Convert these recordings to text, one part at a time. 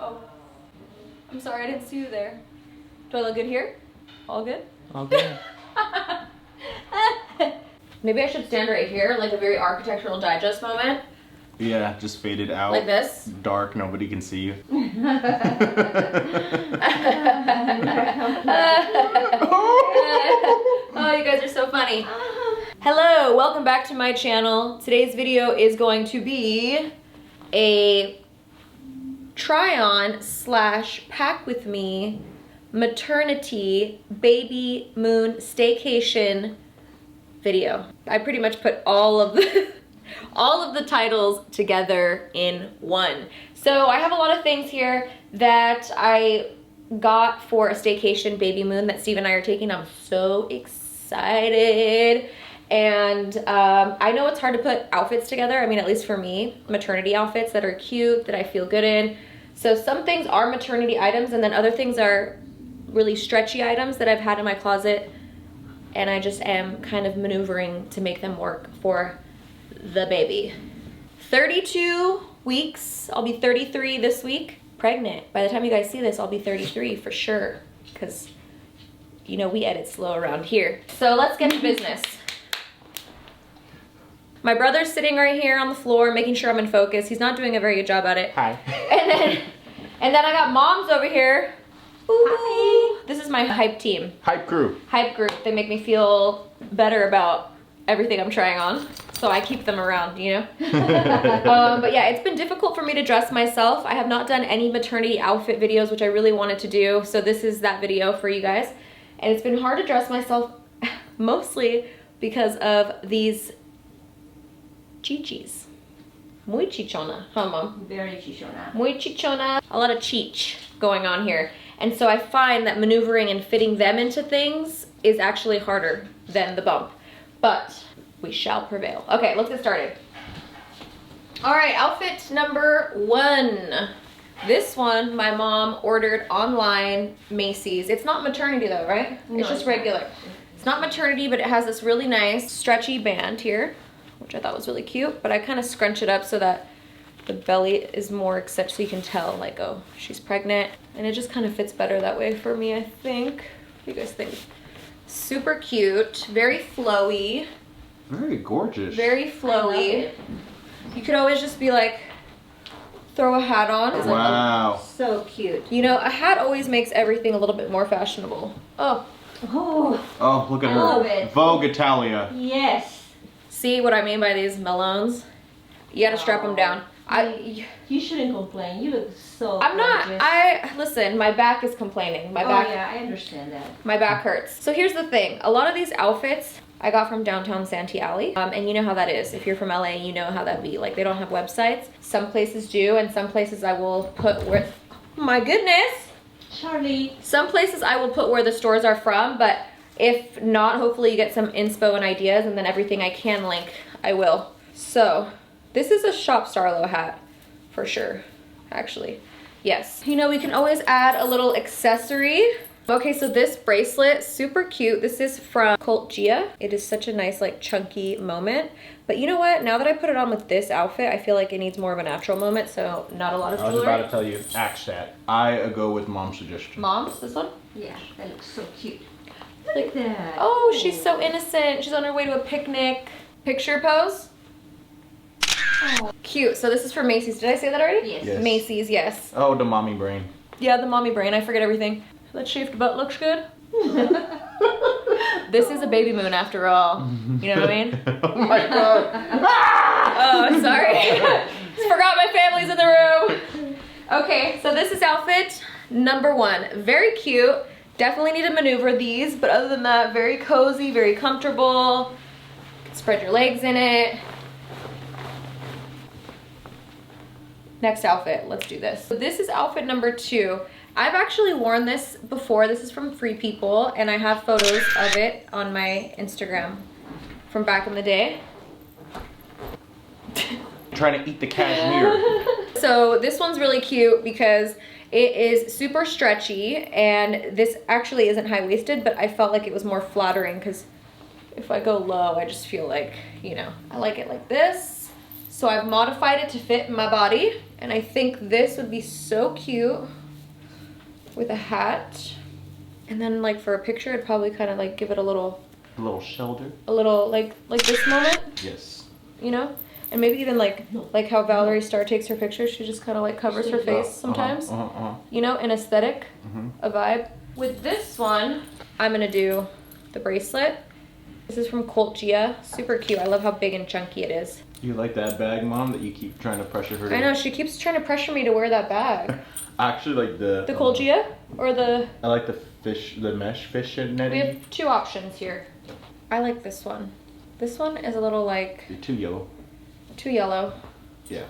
Oh, I'm sorry, I didn't see you there. Do I look good here? All good? All good. Maybe I should stand right here, like a very Architectural Digest moment. Yeah, just faded out. Like this? Dark, nobody can see you. Oh, you guys are so funny. Hello, welcome back to my channel. Today's video is going to be a try-on / pack with me maternity Babymoon staycation video. I pretty much put all of the titles together in one. So I have a lot of things here that I got for a staycation Babymoon that Steve and I are taking. I'm so excited. And I know it's hard to put outfits together. I mean, at least for me, maternity outfits that are cute, that I feel good in. So some things are maternity items, and then other things are really stretchy items that I've had in my closet, and I just am kind of maneuvering to make them work for the baby. 32 weeks. I'll be 33 this week. Pregnant. By the time you guys see this, I'll be 33 for sure, because you know we edit slow around here. So let's get to business. My brother's sitting right here on the floor making sure I'm in focus. He's not doing a very good job at it. Hi. And then I got Mom's over here. Ooh. Hi. This is my hype team. Hype crew. Hype group. They make me feel better about everything I'm trying on. So I keep them around, you know? But yeah, it's been difficult for me to dress myself. I have not done any maternity outfit videos, which I really wanted to do. So this is that video for you guys. And it's been hard to dress myself mostly because of these chichis. Muy chichona, huh, Mom? Very chichona. Muy chichona. A lot of cheech going on here. And so I find that maneuvering and fitting them into things is actually harder than the bump. But we shall prevail. Okay, let's get started. All right, outfit number 1. This one my mom ordered online, Macy's. It's not maternity though, right? No, it's just regular. It's not maternity, but it has this really nice stretchy band here, which I thought was really cute, but I kind of scrunch it up so that the belly is more accepted, so you can tell, like, oh, she's pregnant. And it just kind of fits better that way for me, I think. What do you guys think? Super cute, very flowy. Very gorgeous. Very flowy. You could always just be like, throw a hat on. Wow. So cute. You know, a hat always makes everything a little bit more fashionable. Oh. Oh. Oh, look at I love her. it. Vogue Italia. Yes. See what I mean by these melons? You gotta strap them down. You shouldn't complain. You look so I'm not. gorgeous. Listen, my back is complaining. My Oh back. yeah, I understand that. My back hurts. So here's the thing. A lot of these outfits I got from downtown Santee Alley. And you know how that is. If you're from LA, you know how that be. Like, they don't have websites. Some places do, and some places I will put where, my goodness. Charlie. Some places I will put where the stores are from, but if not, hopefully you get some inspo and ideas, and then everything I can link, I will. So this is a Shop Starlow hat for sure, actually. Yes. You know, we can always add a little accessory. Okay, so this bracelet, super cute. This is from CultGaia. It is such a nice, like, chunky moment. But you know what? Now that I put it on with this outfit, I feel like it needs more of a natural moment, so not a lot of I was jewelry. about to tell you, axe that. I go with Mom's suggestion. Mom's, this one? Yeah, that looks so cute. Look Like, at that. oh, she's so innocent. She's on her way to a picnic. Picture pose. Oh. Cute. So this is from Macy's. Did I say that already? Yes. Yes. Macy's, yes. Oh, the mommy brain. Yeah, the mommy brain. I forget everything. That shaved butt looks good. This is a Babymoon after all. You know what I mean? Oh my god. Oh, sorry. Forgot my family's in the room. Okay, so this is outfit number 1. Very cute. Definitely need to maneuver these, but other than that, very cozy, very comfortable. You can spread your legs in it. Next outfit, let's do this. So this is outfit number 2. I've actually worn this before. This is from Free People, and I have photos of it on my Instagram from back in the day. Trying to eat the cashmere. So this one's really cute because it is super stretchy, and this actually isn't high-waisted, but I felt like it was more flattering because if I go low, I just feel like, you know, I like it like this. So I've modified it to fit my body, And I think this would be so cute with a hat. And then like for a picture, I'd probably kind of like give it a little shoulder. A little like this moment, Yes. you know? And maybe even like how Valerie Starr takes her pictures, she just kind of like covers her face sometimes. You know, an aesthetic, a vibe. With this one, I'm gonna do the bracelet. This is from CultGaia, super cute. I love how big and chunky it is. You like that bag, Mom, that you keep trying to pressure her to? I know, she keeps trying to pressure me to wear that bag. I actually like the CultGaia or the... I like the mesh fish netting. We have two options here. I like this one. This one is a little like... You're too yellow. Too yellow. Yeah,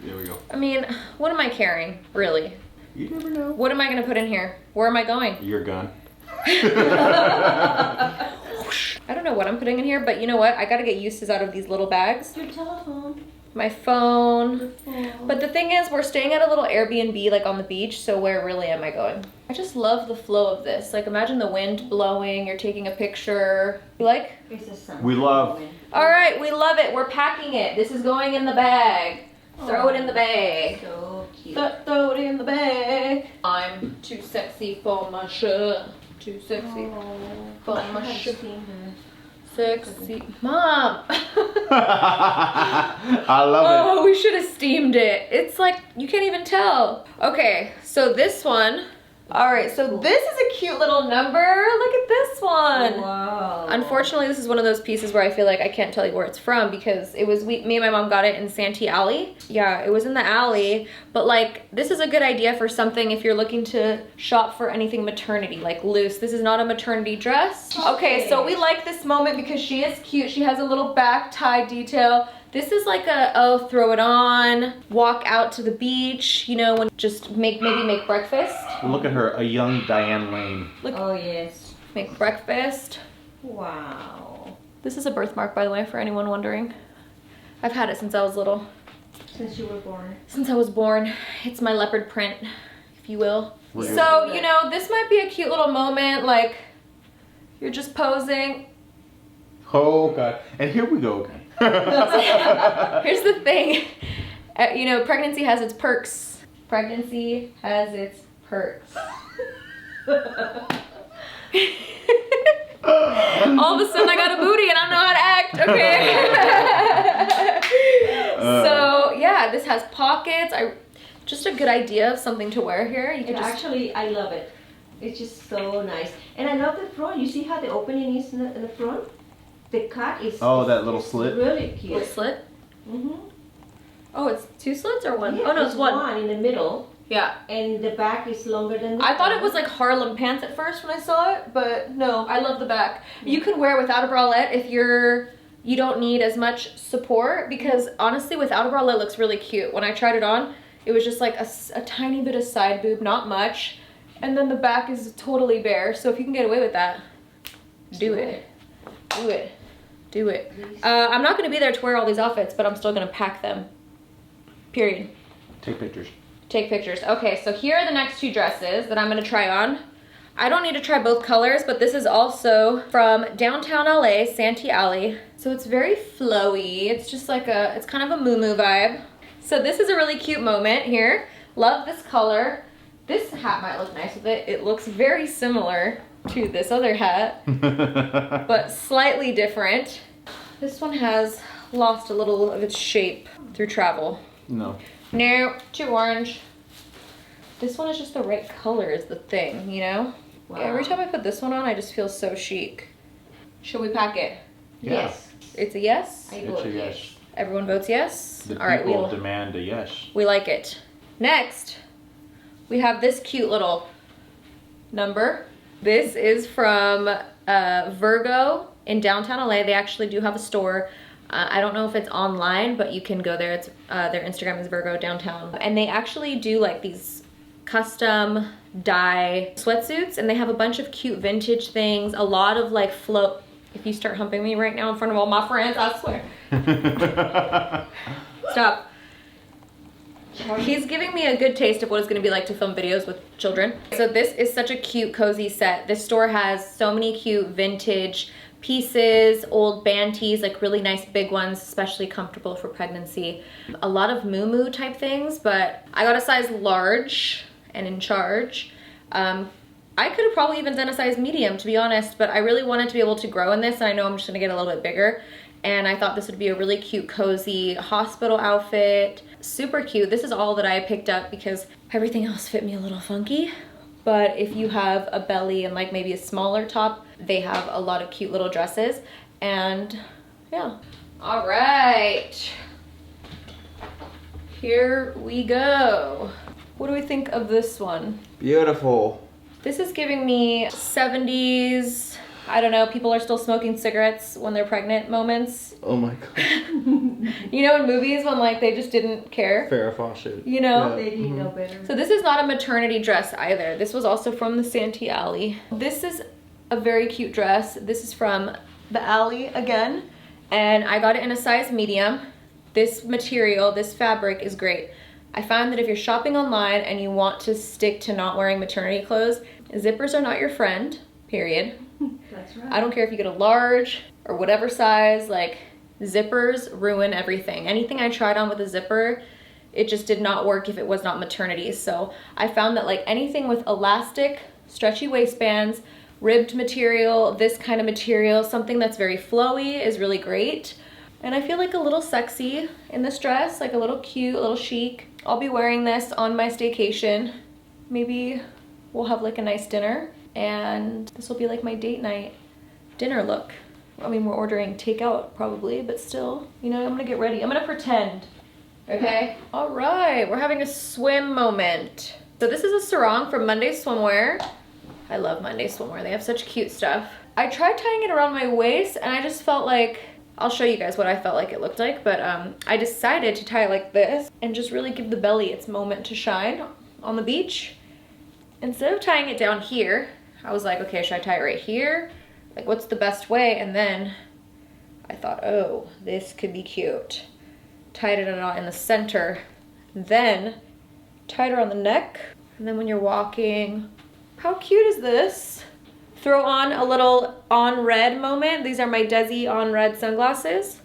there we go. I mean, what am I carrying, really? You never know. What am I gonna put in here? Where am I going? You're gone. I don't know what I'm putting in here, but you know what? I gotta get uses out of these little bags. Your telephone. My phone. Oh. But the thing is, we're staying at a little Airbnb like on the beach, so where really am I going? I just love the flow of this. Like imagine the wind blowing, you're taking a picture. You like? It's the sun. We love. All right, we love it. We're packing it. This is going in the bag. Throw it in the bag. So cute. Throw it in the bag. I'm too sexy for my shirt. Too sexy for my shirt. Sexy. Mom. I love it. Oh, we should have steamed it. It's like, you can't even tell. Okay, so this one. All right, so this is a cute little number. Look at this one. Wow. Unfortunately, this is one of those pieces where I feel like I can't tell you where it's from because it was, me and my mom got it in Santee Alley. Yeah, it was in the alley, but like, this is a good idea for something if you're looking to shop for anything maternity, like loose. This is not a maternity dress. Okay, so we like this moment because she is cute. She has a little back tie detail. This is like a, oh, throw it on, walk out to the beach, you know, when just maybe make breakfast. Look at her, a young Diane Lane. Look, Oh yes. make breakfast. Wow. This is a birthmark, by the way, for anyone wondering. I've had it since I was little. Since you were born. Since I was born. It's my leopard print, if you will. We're So, you know, this might be a cute little moment, like, you're just posing. Oh God! And here we go again. Here's the thing. You know, pregnancy has its perks. Pregnancy has its perks. All of a sudden I got a booty and I don't know how to act, okay? So yeah, this has pockets. Just a good idea of something to wear here. You can just... Actually, I love it. It's just so nice. And I love the front. You see how the opening is in the front? The cut is... Oh, that little slit? Really cute. Little slit? Mm-hmm. Oh, it's two slits or one? Yeah, Oh no, it's one. One in the middle. Yeah. And the back is longer than the I thought it front. was like Harlem pants at first when I saw it, but no, I love the back. You can wear it without a bralette if you don't need as much support, because honestly, without a bralette it looks really cute. When I tried it on, it was just like a tiny bit of side boob, not much, and then the back is totally bare. So if you can get away with that, do it. Do it. Do it. I'm not going to be there to wear all these outfits, but I'm still going to pack them. Period. Take pictures. Take pictures. Okay, so here are the next two dresses that I'm gonna try on. I don't need to try both colors, but this is also from downtown LA, Santee Alley. So it's very flowy. It's just like it's kind of a Muumuu vibe. So this is a really cute moment here. Love this color. This hat might look nice with it. It looks very similar to this other hat, but slightly different. This one has lost a little of its shape through travel. No. No, too orange. This one is just the right color is the thing, you know? Wow. Every time I put this one on, I just feel so chic. Should we pack it? Yeah. Yes. It's a yes? I It's vote a yes. yes. Everyone votes yes? The All right, people demand a yes. we like it. Next, we have this cute little number. This is from Virgo in downtown LA. They actually do have a store. I don't know if it's online, but you can go there. It's their Instagram is Virgo Downtown. And they actually do like these custom dye sweatsuits, and they have a bunch of cute vintage things, a lot of like float. If you start humping me right now in front of all my friends, I swear. Stop. He's giving me a good taste of what it's gonna be like to film videos with children. So this is such a cute, cozy set. This store has so many cute vintage pieces, old band tees, like really nice big ones, especially comfortable for pregnancy. A lot of Muumuu type things, but I got a size large and in charge. I could have probably even done a size medium, to be honest, but I really wanted to be able to grow in this, and I know I'm just gonna get a little bit bigger. And I thought this would be a really cute, cozy hospital outfit. Super cute. This is all that I picked up because everything else fit me a little funky. But if you have a belly and like maybe a smaller top, they have a lot of cute little dresses. And yeah. All right. Here we go. What do we think of this one? Beautiful. This is giving me 70s, I don't know, people are still smoking cigarettes when they're pregnant moments. Oh my god. You know, in movies when like they just didn't care. Farrah Fawcett. You know? Yeah. They didn't know better. So this is not a maternity dress either. This was also from the Santee Alley. This is a very cute dress. This is from the Alley again. And I got it in a size medium. This material, this fabric is great. I found that if you're shopping online and you want to stick to not wearing maternity clothes, zippers are not your friend, period. That's right. I don't care if you get a large or whatever size, like zippers ruin everything. Anything I tried on with a zipper, it just did not work if it was not maternity. So I found that like anything with elastic, stretchy waistbands, ribbed material, this kind of material, something that's very flowy is really great. And I feel like a little sexy in this dress, like a little cute, a little chic. I'll be wearing this on my staycation. Maybe we'll have like a nice dinner and this will be like my date night dinner look. I mean, we're ordering takeout probably, but still, you know, I'm gonna get ready. I'm gonna pretend, okay? All right, we're having a swim moment. So this is a sarong from Monday Swimwear. I love Monday Swimwear, they have such cute stuff. I tried tying it around my waist and I just felt like, I'll show you guys what I felt like it looked like, but I decided to tie it like this and just really give the belly its moment to shine on the beach. Instead of tying it down here, I was like, okay, should I tie it right here? Like, what's the best way? And then I thought, oh, this could be cute. Tied it in the center, then tied around the neck, and then when you're walking, how cute is this? Throw on a little on red moment. These are my DEZI on red sunglasses.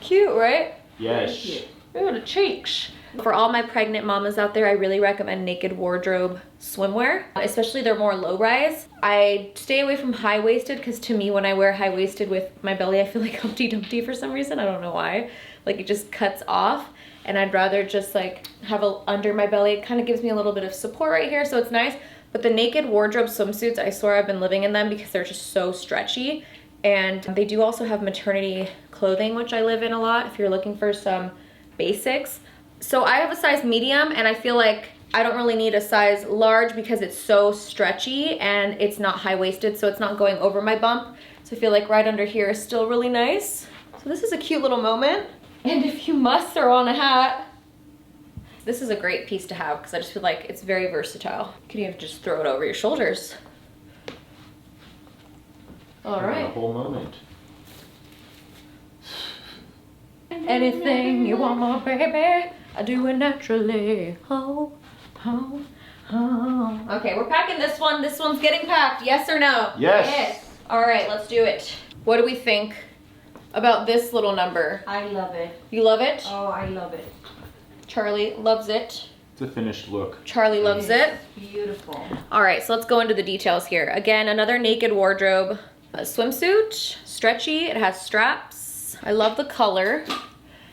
Cute, right? Yes. Ooh, the cheeks. For all my pregnant mamas out there, I really recommend Naked Wardrobe swimwear, especially their more low-rise. I stay away from high-waisted because to me, when I wear high-waisted with my belly, I feel like Humpty Dumpty for some reason. I don't know why. Like it just cuts off. And I'd rather just like have a under my belly. It kind of gives me a little bit of support right here, so it's nice. But the Naked Wardrobe swimsuits, I swear I've been living in them because they're just so stretchy. And they do also have maternity clothing, which I live in a lot if you're looking for some basics. So I have a size medium and I feel like I don't really need a size large because it's so stretchy and it's not high-waisted, so it's not going over my bump. So I feel like right under here is still really nice. So this is a cute little moment. And if you must throw on a hat, this is a great piece to have because I just feel like it's very versatile. You can even just throw it over your shoulders. All right. A whole moment. Anything you want, my baby, I do it naturally. Oh, oh, oh. Okay, we're packing this one. This one's getting packed. Yes or no? Yes. All right, let's do it. What do we think about this little number? I love it. You love it? Oh, I love it. Charlie loves it. It's a finished look. Charlie loves it. Beautiful. All right, so let's go into the details here. Again, another Naked Wardrobe swimsuit, stretchy. It has straps. I love the color.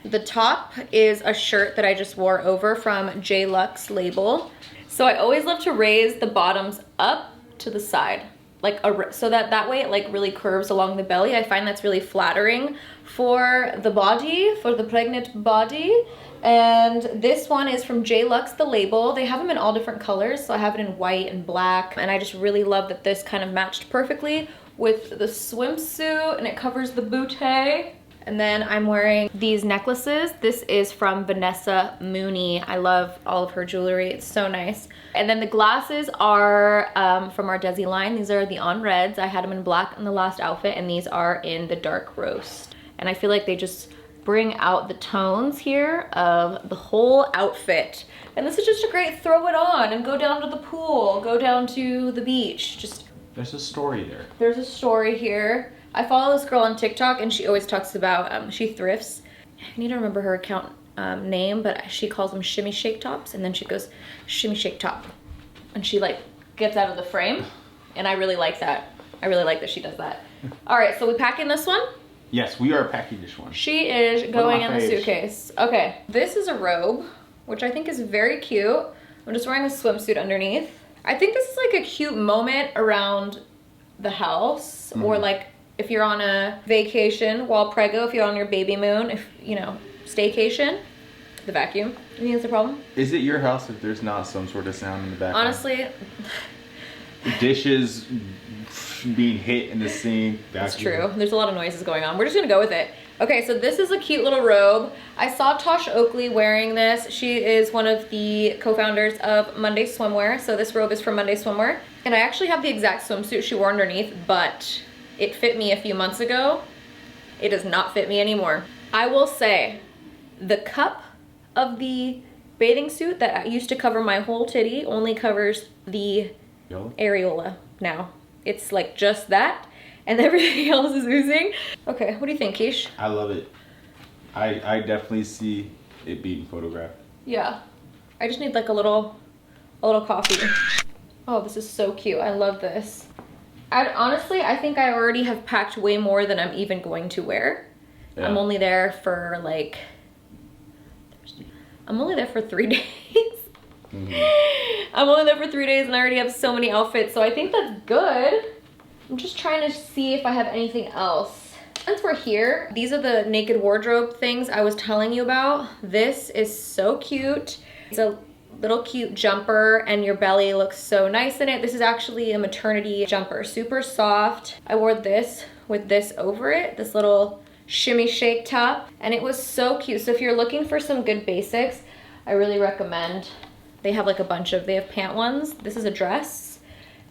The top is a shirt that I just wore over from Jlux Label. So I always love to raise the bottoms up to the side, like so that way it like really curves along the belly. I find that's really flattering for the body, for the pregnant body. And this one is from Jlux, the label. They have them in all different colors, so I have it in white and black. And I just really love that this kind of matched perfectly with the swimsuit, and it covers the bootay. And then I'm wearing these necklaces. This is from Vanessa Mooney. I love all of her jewelry. It's so nice. And then the glasses are from our DEZI line. These are the on reds. I had them in black in the last outfit, and these are in the dark roast. And I feel like they just bring out the tones here of the whole outfit. And this is just a great throw it on and go down to the pool, go down to the beach. Just There's a story there. There's a story here. I follow this girl on TikTok and she always talks about, she thrifts. I need to remember her account name, but she calls them shimmy shake tops, and then she goes shimmy shake top, and she like gets out of the frame, and I really like that. I really like that she does that. All right, so we pack in this one? Yes, we are packing this one. She is going in the faves. suitcase. Okay, this is a robe, which I think is very cute. I'm just wearing a swimsuit underneath. I think this is like a cute moment around the house, or like if you're on a vacation while preggo, if you're on your Babymoon, if you know, staycation. The vacuum. You think it's a problem? Is it your house if there's not some sort of sound in the background? Honestly, dishes being hit in the sink. that's true. There's a lot of noises going on. We're just gonna go with it. Okay, so this is a cute little robe. I saw Tosh Oakley wearing this. She is one of the co-founders of Monday Swimwear. So this robe is from Monday Swimwear. And I actually have the exact swimsuit she wore underneath, but it fit me a few months ago. It does not fit me anymore. I will say, the cup of the bathing suit that used to cover my whole titty only covers the areola now. It's like just that, and everything else is oozing. Okay, what do you think, Keish? I love it. I definitely see it being photographed. Yeah, I just need like a little coffee. Oh, this is so cute. I love this. Honestly, I think I already have packed way more than I'm even going to wear. Yeah. I'm only there for like, I'm only there for 3 days. I'm only there for 3 days and I already have so many outfits, so I think that's good. I'm just trying to see if I have anything else. Since we're here, these are the naked wardrobe things I was telling you about. This is so cute. It's a little cute jumper and your belly looks so nice in it. This is actually a maternity jumper, super soft. I wore this with this over it, this little shimmy shake top, and it was so cute. So if you're looking for some good basics, I really recommend. They have like a bunch of, they have pant ones. This is a dress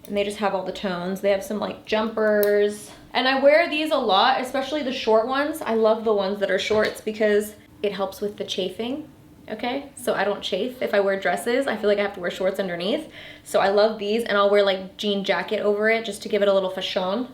and they just have all the tones. They have some like jumpers, and I wear these a lot, especially the short ones. I love the ones that are shorts because it helps with the chafing. Okay, so I don't chafe if I wear dresses. I feel like I have to wear shorts underneath. So I love these, and I'll wear like jean jacket over it just to give it a little fashion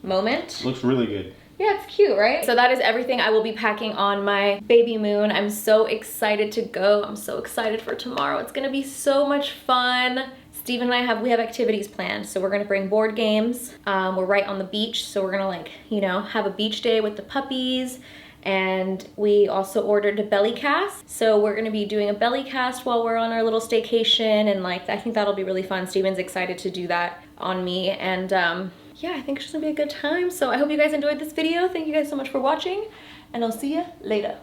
moment. Looks really good. Yeah, it's cute, right? So that is everything I will be packing on my Babymoon. I'm so excited to go. I'm so excited for tomorrow. It's gonna be so much fun. Steven and I have activities planned. So we're gonna bring board games. We're right on the beach, so we're gonna like, you know, have a beach day with the puppies. And we also ordered a belly cast. So we're gonna be doing a belly cast while we're on our little staycation, and like, I think that'll be really fun. Steven's excited to do that on me, and yeah, I think it's just gonna be a good time. So I hope you guys enjoyed this video. Thank you guys so much for watching, and I'll see you later.